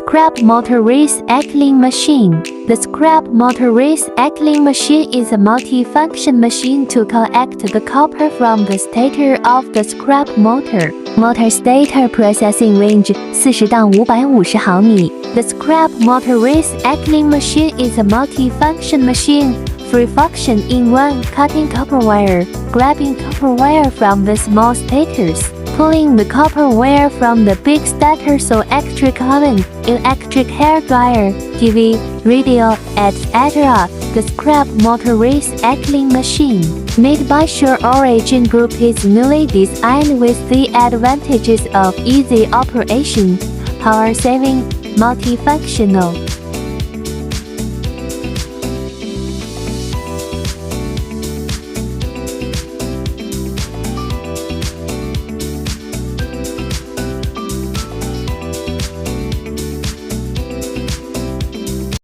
scrap motor recycling machine. The scrap motor recycling machine is a multi-function machine to collect the copper from the stator of the scrap motor. Motor stator processing range 40到550毫米. The scrap motor recycling machine is a multi-function machine. Free function in one: cutting copper wire, grabbing copper wire from the small stators, pulling the copper wire from the big stators, electric oven, electric hair dryer, TV, radio, etc. The scrap motor recycling machine, made by Sure Origin Group, is newly designed with the advantages of easy operation, power saving, multifunctional.